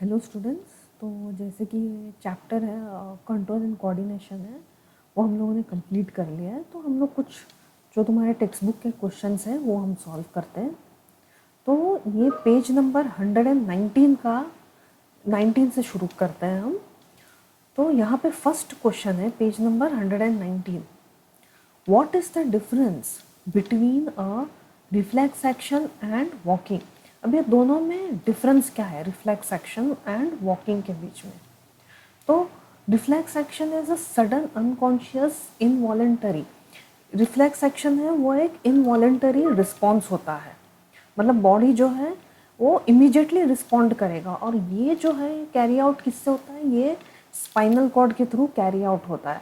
Hello students. तो जैसे कि चैप्टर है कंट्रोल एंड कोऑर्डिनेशन है, वो हम लोगों ने कंप्लीट कर लिया है। तो हम लोग कुछ जो तुम्हारे टेक्स्ट बुक के क्वेश्चंस हैं वो हम सॉल्व करते हैं। तो ये पेज नंबर 119 का 19 से शुरू करते हैं हम। तो यहाँ पे फर्स्ट क्वेश्चन है page number 119। What is the difference between a reflex action and walking. अब ये दोनों में डिफरेंस क्या है रिफ्लेक्स एक्शन एंड वॉकिंग के बीच में। तो reflex action is a sudden unconscious involuntary. Reflex action है वो एक इनवॉलेंटरी रिस्पॉन्स होता है, मतलब बॉडी जो है वो इमीडिएटली रिस्पॉन्ड करेगा। और ये जो है कैरी आउट किससे होता है, ये स्पाइनल कॉर्ड के थ्रू कैरी आउट होता है।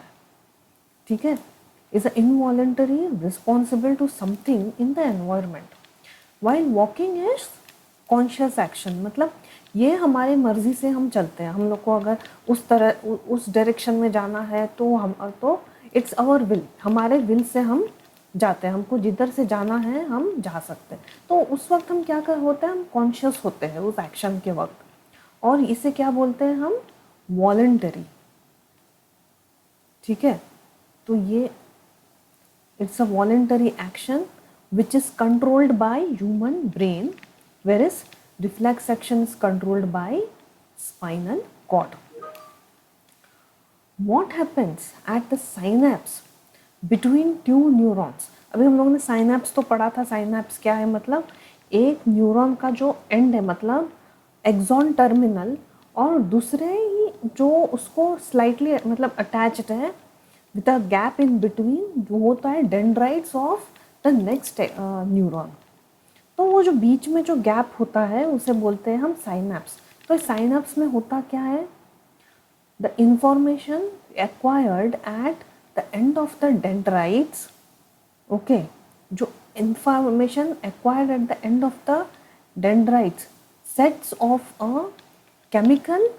ठीक है, is a involuntary responsible to something in the environment, while walking is conscious action. मतलब ये हमारे मर्जी से हम चलते हैं। हम लोग को अगर उस तरह उस डायरेक्शन में जाना है तो इट्स आवर विल, हमारे विल से हम जाते हैं। हमको जिधर से जाना है हम जा सकते हैं। तो उस वक्त हम क्या कर होते हैं, हम कॉन्शियस होते हैं उस एक्शन के वक्त। और इसे क्या बोलते हैं हम, वॉलंटरी। ठीक है, तो ये it's a voluntary action which is controlled by human brain, whereas reflex action is controlled by spinal cord. What happens at the synapse between two neurons? अभी हम लोगों ने साइनैप्स तो पढ़ा था। साइनैप्स क्या है, मतलब एक न्यूरॉन का जो एंड है, मतलब एक्सॉन टर्मिनल, और दूसरे ही जो उसको स्लाइटली मतलब अटैच्ड है with a gap in between, जो होता है dendrites of the next neuron. तो वो जो बीच में जो गैप होता है उसे बोलते हैं हम साइनैप्स। तो साइनैप्स में होता क्या है, the information acquired at the end of the dendrites, okay, जो information acquired at the end of the dendrites sets off a chemical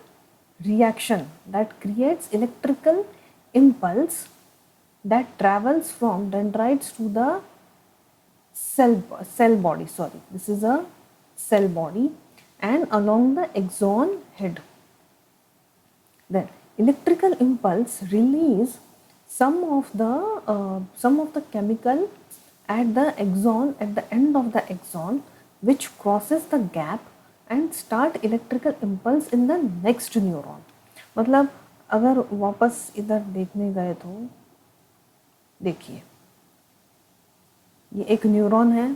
reaction that creates electrical impulse that travels from dendrites to the cell body, sorry, this is a cell body, and along the axon head. Then electrical impulse release some of the chemical at the axon, at the end of the axon, which crosses the gap and start electrical impulse in the next neuron. मतलब अगर वापस इधर देखने गए तो देखिए ये एक न्यूरॉन है,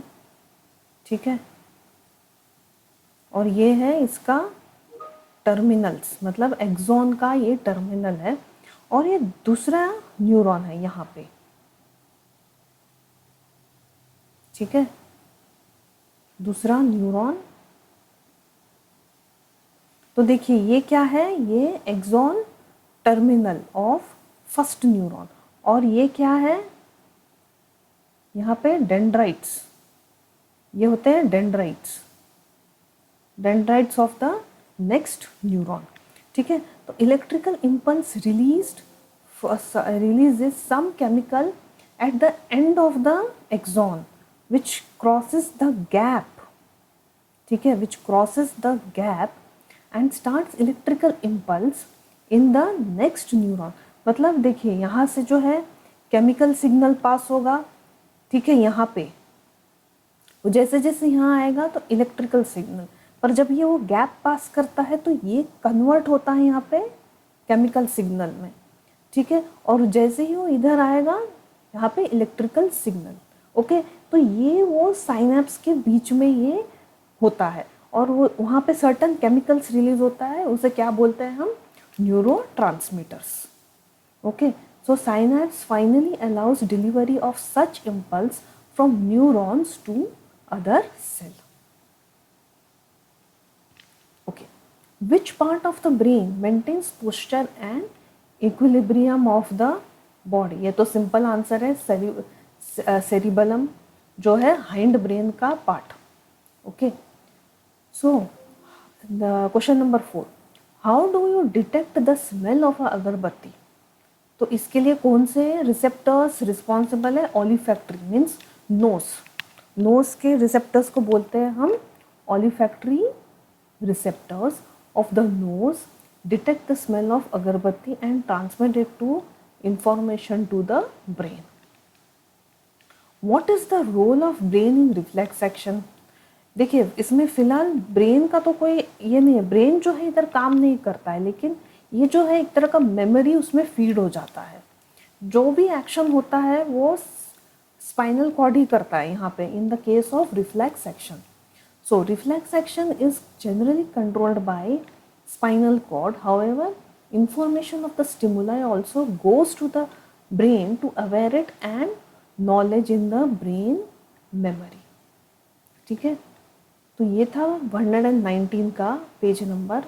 ठीक है, और ये है इसका टर्मिनल्स, मतलब एक्सॉन का ये टर्मिनल है, और ये दूसरा न्यूरॉन है यहाँ पे। ठीक है, दूसरा न्यूरॉन। तो देखिए ये क्या है, ये axon terminal of first neuron, और ये क्या है यहाँ पे डेंड्राइट्स, ये होते हैं dendrites, dendrites of the next neuron. ठीक है, तो electrical impulse releases some chemical at the end of the axon which crosses the gap, ठीक है, which crosses the gap and starts electrical impulse in the next neuron। मतलब देखिए यहाँ से जो है केमिकल सिग्नल पास होगा, ठीक है, यहाँ पे जैसे जैसे यहाँ आएगा तो इलेक्ट्रिकल सिग्नल, पर जब ये वो गैप पास करता है तो ये कन्वर्ट होता है यहाँ पे केमिकल सिग्नल में। ठीक है, और जैसे ही वो इधर आएगा यहाँ पे इलेक्ट्रिकल सिग्नल। ओके, तो ये वो साइनैप्स के बीच में ये होता है, और वो वहाँ पे सर्टन केमिकल्स रिलीज होता है, उसे क्या बोलते हैं हम, neurotransmitters. Okay, so synapse finally allows delivery of such impulse from neurons to other cell. Okay, which part of the brain maintains posture and equilibrium of the body? ये तो simple answer है, सेरिबलम जो है hind brain का part. Okay, so the question number 4, how do you detect the smell of a अगरबत्ती? तो इसके लिए कौन से रिसेप्टर्स रिस्पॉन्सिबल है, ऑलिफैक्टरी मीन्स नोज, नोज के रिसेप्टर्स को बोलते हैं हम ऑलिफैक्टरी receptors, of the nose, detect the smell of agarbatti and transmit it to information to the brain. What is the role of brain in reflex action? देखिए इसमें फिलहाल brain का तो कोई ये नहीं है, ब्रेन जो है इधर काम नहीं करता है, लेकिन ये जो है एक तरह का मेमोरी उसमें फीड हो जाता है। जो भी एक्शन होता है वो स्पाइनल कॉर्ड ही करता है यहाँ पे in the case of reflex action. So reflex action is generally controlled by spinal cord. However, information of the stimuli also goes to the brain to aware it and knowledge in the brain memory. ठीक है, तो ये था 119 का page number.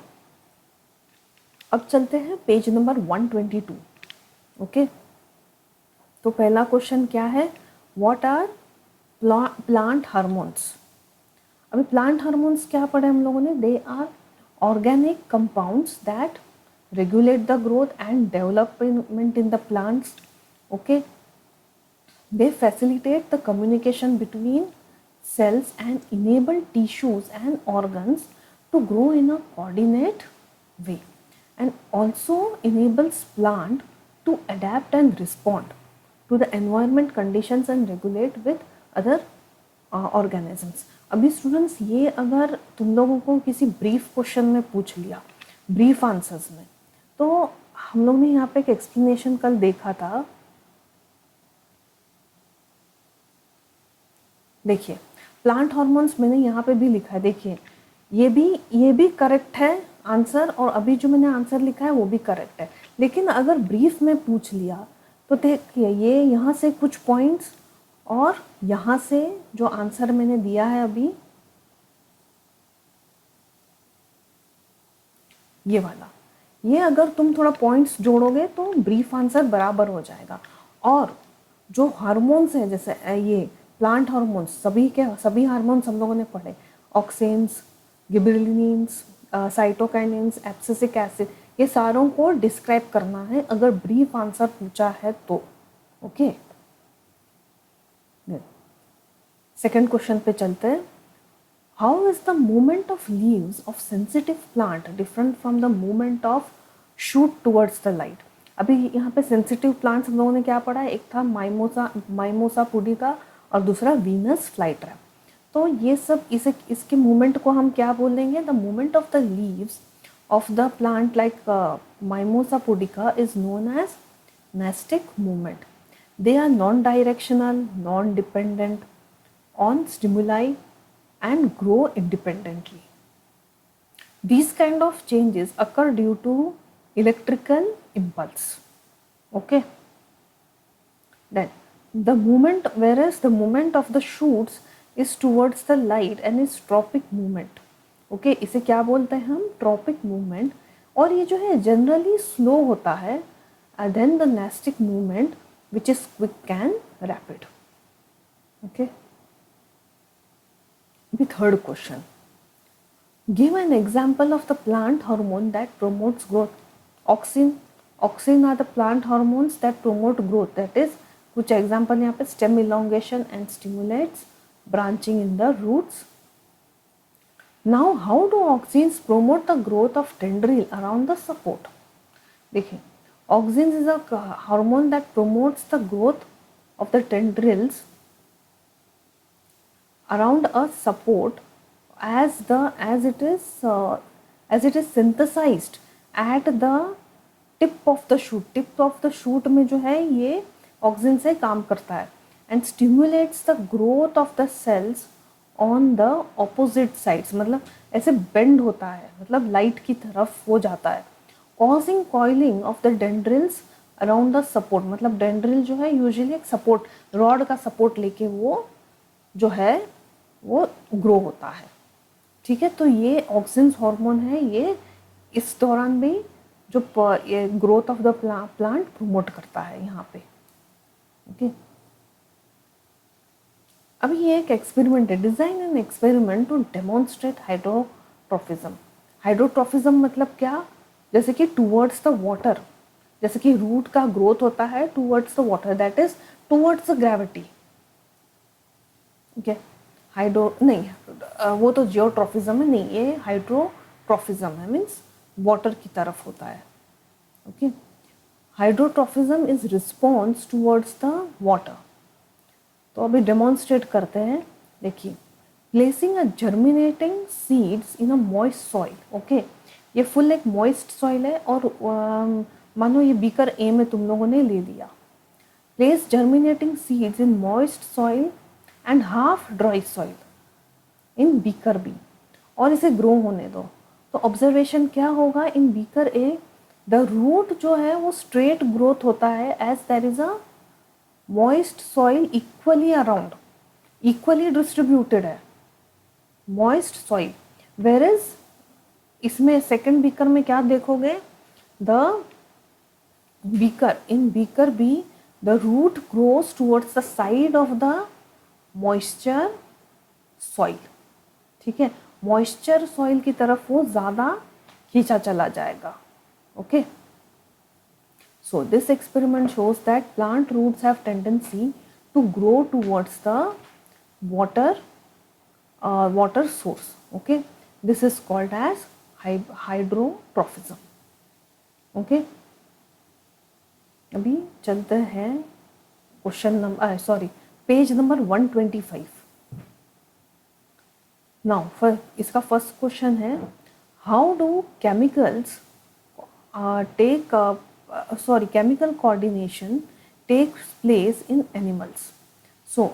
अब चलते हैं page number 122। Okay, तो पहला क्वेश्चन क्या है, व्हाट आर प्लांट हार्मोन्स। अभी प्लांट हार्मोन्स क्या पढ़े हम लोगों ने, they are organic compounds that regulate the growth and development in the plants. Okay, they facilitate the communication between cells and enable tissues and organs to grow in a coordinate way, and also enables plant to adapt and respond to the environment conditions and regulate with other organisms. अभी students ये अगर तुम लोगों को किसी brief question में पूछ लिया, ब्रीफ आंसर्स में, तो हम लोग ने यहाँ पे एक एक्सप्लेनेशन कल देखा था। देखिए प्लांट हार्मोन्स मैंने यहाँ पे भी लिखा है, देखिए ये भी करेक्ट है आंसर, और अभी जो मैंने आंसर लिखा है वो भी करेक्ट है। लेकिन अगर ब्रीफ में पूछ लिया तो देखिए ये यहाँ से कुछ पॉइंट्स और यहाँ से जो आंसर मैंने दिया है अभी ये वाला, ये अगर तुम थोड़ा पॉइंट्स जोड़ोगे तो ब्रीफ आंसर बराबर हो जाएगा। और जो हार्मोन्स हैं जैसे ये प्लांट हार्मोन्स, सभी के सभी हार्मोन्स हम लोगों ने पढ़े, ऑक्सिन्स, गिबरेलिन्स, साइटोकाइनिन्स, एब्सिसिक एसिड, ये सारों को डिस्क्राइब करना है अगर ब्रीफ आंसर पूछा है तो। ओके, सेकेंड क्वेश्चन पे चलते हैं। How is the movement of leaves of sensitive plant different from the movement of shoot towards the light. अभी यहाँ पे सेंसिटिव प्लांट्स हम लोगों ने क्या पढ़ा है, एक था माइमोसा पुडिका और दूसरा वीनस फ्लाईट्रैप। तो ये सब इसके मूवमेंट को हम क्या बोल देंगे, the movement of the leaves of the plant like Mimosa pudica is known as nastic movement. They are non-directional, non-dependent on stimuli and grow independently. These kind of changes occur due to electrical impulse. Okay. Then the movement, whereas the movement of the shoots is towards the light and is tropic movement. Okay इसे क्या बोलते हैं हम, tropic movement. और ये जो है generally slow होता है then the nastic movement which is quick and rapid. Okay, अभी third question, give an example of the plant hormone that promotes growth. Auxin are the plant hormones that promote growth, that is कुछ example यहाँ पे, stem elongation and stimulates branching in the roots. Now, how do auxins promote the growth of tendril around the support? देखिए, auxins is a hormone that promotes the growth of the tendrils around a support as it is synthesized at the tip of the shoot. Tip of the shoot में जो है ये auxin से काम करता है and stimulates the growth of the cells on the opposite sides, मतलब ऐसे बेंड होता है, मतलब लाइट की तरफ वो जाता है, causing coiling of the tendrils around the support. मतलब डेंड्रिल जो है यूजुअली एक सपोर्ट रॉड का सपोर्ट लेके वो जो है वो ग्रो होता है। ठीक है, तो ये ऑक्सिन्स हार्मोन है, ये इस दौरान भी जो ये growth of the plant promote करता है यहाँ पे। ओके, अभी ये एक एक्सपेरिमेंट है, design an experiment to demonstrate hydrotropism. Hydrotropism मतलब क्या, जैसे कि टूवर्ड्स द वाटर, जैसे कि रूट का ग्रोथ होता है towards the water, that is towards the gravity. Okay, hydro नहीं वो तो जियोट्रॉफिज्म है, नहीं ये हाइड्रो हाइड्रोट्रॉफिज्म है, मीन्स वाटर की तरफ होता है। Okay, hydrotropism is response towards the water. तो अभी डेमोन्स्ट्रेट करते हैं, देखिए। Placing a germinating seeds in a moist soil. Okay, ये फुल एक मॉइस्ट सॉइल है और मानो ये बीकर ए में तुम लोगों ने ले लिया। Place germinating seeds in moist soil and half dry soil in beaker B, और इसे ग्रो होने दो। तो ऑब्जर्वेशन क्या होगा in beaker A, the root जो है वो स्ट्रेट ग्रोथ होता है as there is a moist soil equally around, equally distributed है मॉइस्ट सॉइल। वेर इज इसमें सेकंड बीकर में क्या देखोगे, the beaker in beaker B the root grows towards the side of the moisture soil. ठीक है, moisture soil की तरफ वो ज़्यादा खींचा चला जाएगा। Okay, so this experiment shows that plant roots have tendency to grow towards the water source. Okay, this is called as hydrotrophism. Okay, अभी चलते हैं question number page number 125। Now इसका फर्स्ट क्वेश्चन है, how do chemicals chemical coordination takes place in animals. So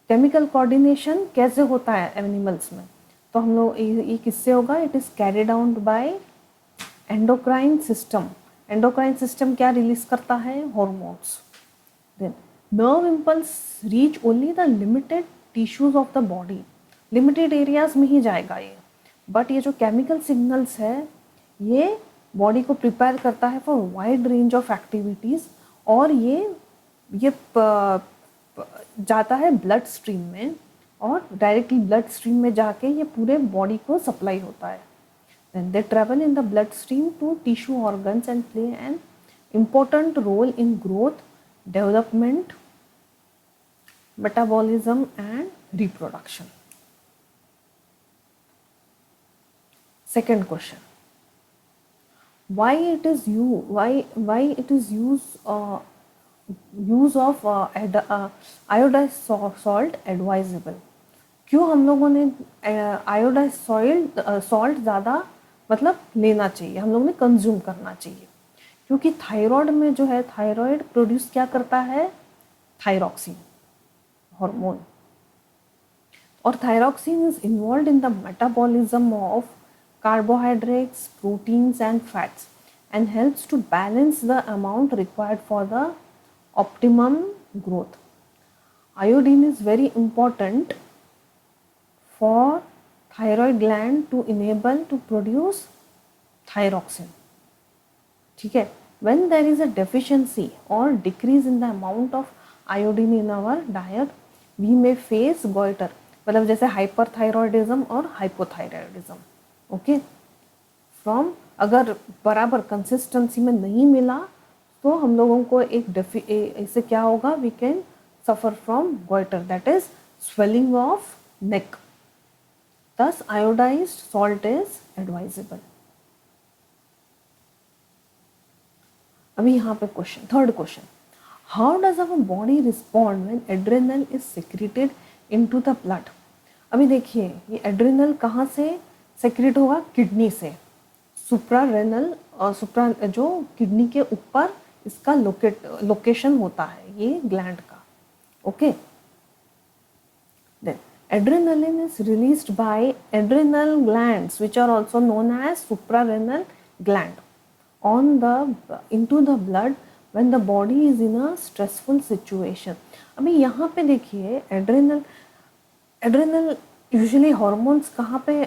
chemical coordination कैसे होता है animals में, तो हम लोग ये किससे होगा, it is carried out by endocrine system. Endocrine system क्या रिलीज करता है, hormones. Then nerve impulse reach only the limited tissues of the body, limited areas में ही जाएगा ये, बट ये जो केमिकल सिग्नल्स है ये बॉडी को प्रिपेयर करता है for wide range of activities, और ये जाता है ब्लड स्ट्रीम में, और डायरेक्टली ब्लड स्ट्रीम में जाके ये पूरे बॉडी को सप्लाई होता है। Then they travel in the blood stream to tissue organs and play an important role in growth, development, metabolism and reproduction. Second question, why it is use of iodized salt advisable। क्यों हम लोगों ने iodised salt ज़्यादा मतलब लेना चाहिए, हम लोगों ने कंज्यूम करना चाहिए, क्योंकि थायराइड में जो है, थायराइड प्रोड्यूस क्या करता है, थायरॉक्सिन हार्मोन, और thyroxine is involve in the metabolism of carbohydrates, proteins and fats and helps to balance the amount required for the optimum growth. Iodine is very important for thyroid gland to enable to produce thyroxine. ठीक है, when there is a deficiency or decrease in the amount of iodine in our diet, we may face goiter, मतलब जैसे hyperthyroidism और hypothyroidism. Okay, from अगर बराबर consistency में नहीं मिला तो हम लोगों को इससे क्या होगा, we can suffer from goitre, that is swelling of neck. thus iodized salt is advisable। अभी यहाँ पे question, third question, how does our body respond when adrenal is secreted into the blood. अभी देखिए, ये एड्रेनल कहाँ से secret होगा, kidney से, सुप्रारेनल सुप्रा जो किडनी के ऊपर इसका लोकेशन होता है ये ग्लैंड का। Okay, then adrenaline is released by adrenal glands which are also known as suprarenal gland on the into the blood when the body is in a stressful situation। अभी यहाँ पे देखिए, एड्रेनल यूजुअली हॉर्मोन्स कहाँ पे,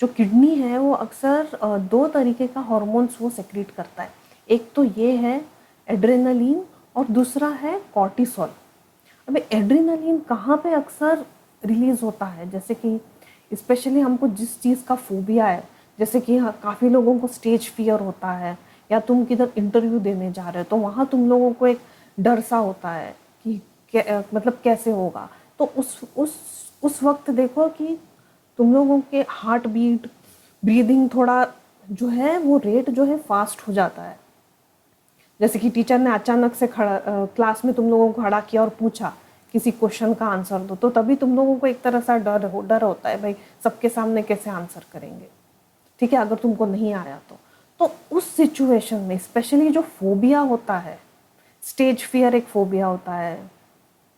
जो kidney है वो अक्सर दो तरीके का हॉर्मोन्स वो सेक्रेट करता है, एक तो ये है एड्रेनलिन और दूसरा है कॉर्टिसोल। अभी एड्रेनलिन कहाँ पे अक्सर रिलीज होता है, जैसे कि स्पेशली हमको जिस चीज़ का फोबिया है, जैसे कि काफ़ी लोगों को स्टेज फियर होता है, या तुम किधर इंटरव्यू देने जा रहे हो तो वहाँ तुम लोगों को एक डर सा होता है कि मतलब कैसे होगा, तो उस वक्त देखो कि तुम लोगों के हार्ट बीट ब्रीदिंग थोड़ा जो है वो रेट जो है फास्ट हो जाता है। जैसे कि टीचर ने अचानक से खड़ा क्लास में तुम लोगों को खड़ा किया और पूछा किसी क्वेश्चन का आंसर दो, तो तभी तुम लोगों को एक तरह से डर होता है, भाई सबके सामने कैसे आंसर करेंगे, ठीक है, अगर तुमको नहीं आया तो उस सिचुएशन में स्पेशली जो फोबिया होता है, स्टेज फियर एक फोबिया होता है,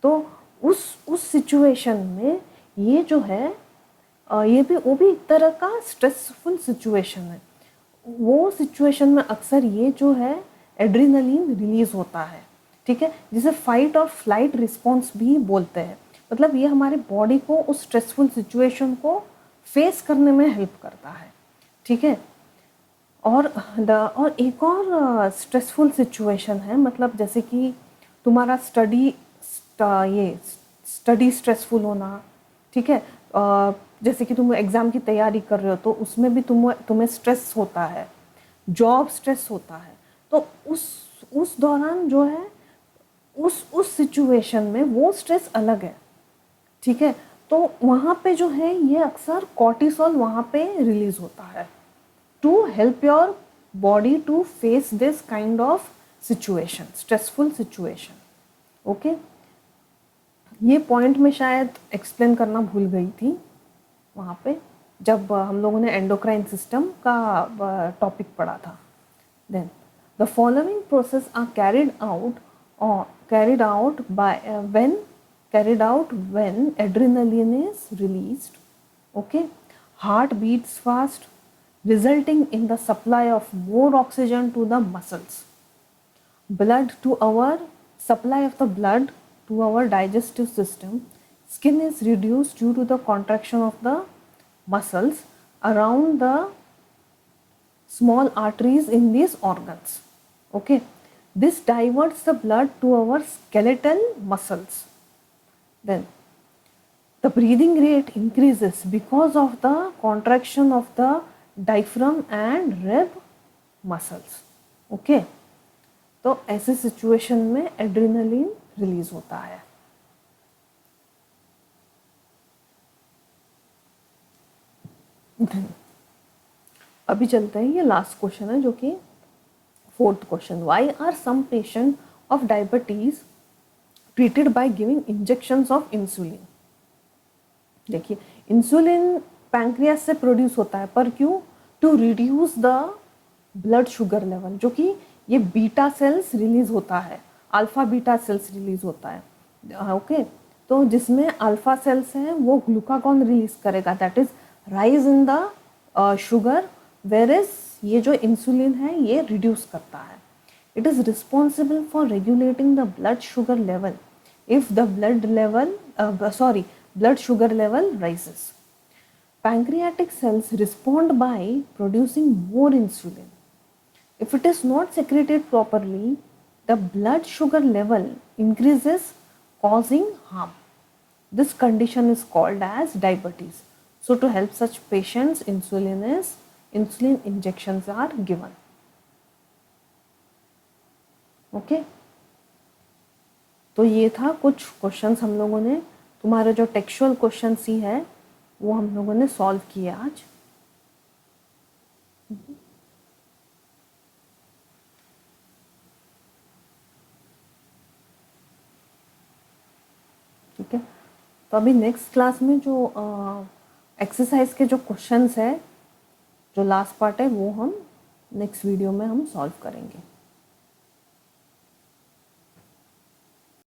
तो उस सिचुएशन में ये जो है वो भी एक तरह का स्ट्रेसफुल सिचुएशन है। वो सिचुएशन में अक्सर ये जो है एड्रीनलिन रिलीज होता है, ठीक है, जिसे फाइट और फ्लाइट रिस्पॉन्स भी बोलते हैं। मतलब ये हमारे बॉडी को उस स्ट्रेसफुल सिचुएशन को फेस करने में हेल्प करता है, ठीक है। और एक और स्ट्रेसफुल सिचुएशन है, मतलब जैसे कि तुम्हारा स्टडी स्ट्रेसफुल होना, ठीक है, जैसे कि तुम एग्ज़ाम की तैयारी कर रहे हो तो उसमें भी तुम्हें स्ट्रेस होता है, जॉब स्ट्रेस होता है, तो उस दौरान जो है उस सिचुएशन में वो स्ट्रेस अलग है, ठीक है। तो वहाँ पे जो है ये अक्सर कॉर्टिसोल वहाँ पे रिलीज होता है to help your body to face this kind of situation, stressful situation. Okay, ये पॉइंट में शायद एक्सप्लेन करना भूल गई थी वहाँ पे जब हम लोगों ने एंडोक्राइन सिस्टम का टॉपिक पढ़ा था। Then the following process are carried out when adrenaline is released. Okay, heart beats fast, resulting in the supply of more oxygen to the muscles. Supply of the blood to our digestive system. Skin is reduced due to the contraction of the muscles around the small arteries in these organs. Okay, this diverts the blood to our skeletal muscles. Then the breathing rate increases because of the contraction of the diaphragm and rib muscles. Okay, तो ऐसे situation में adrenaline release होता है। अभी चलते हैं, ये last question है जो कि 4th question. Why are some patient of diabetes treated by giving injections of insulin. देखिए, इंसुलिन पैंक्रियास से प्रोड्यूस होता है, पर क्यों? To reduce the blood sugar level, जो कि ये बीटा सेल्स रिलीज होता है, अल्फा बीटा सेल्स रिलीज होता है। ओके, तो जिसमें अल्फा सेल्स हैं वो ग्लूकागॉन रिलीज करेगा, that is rise in the sugar, where is ये जो इंसुलिन है ये रिड्यूस करता है। It is responsible for regulating the blood sugar level if the blood sugar level rises. Pancreatic cells respond by producing more insulin. If it is not secreted properly, the blood sugar level increases, causing harm. This condition is called as diabetes. So to help such patients, insulin injections are given. Okay? तो ये था कुछ questions हम लोगों ने, तुम्हारे जो textual question ही है वो हम लोगों ने सॉल्व किया आज। ठीक है, तो अभी नेक्स्ट क्लास में जो एक्सरसाइज के जो क्वेश्चंस है, जो लास्ट पार्ट है, वो हम नेक्स्ट वीडियो में हम सॉल्व करेंगे।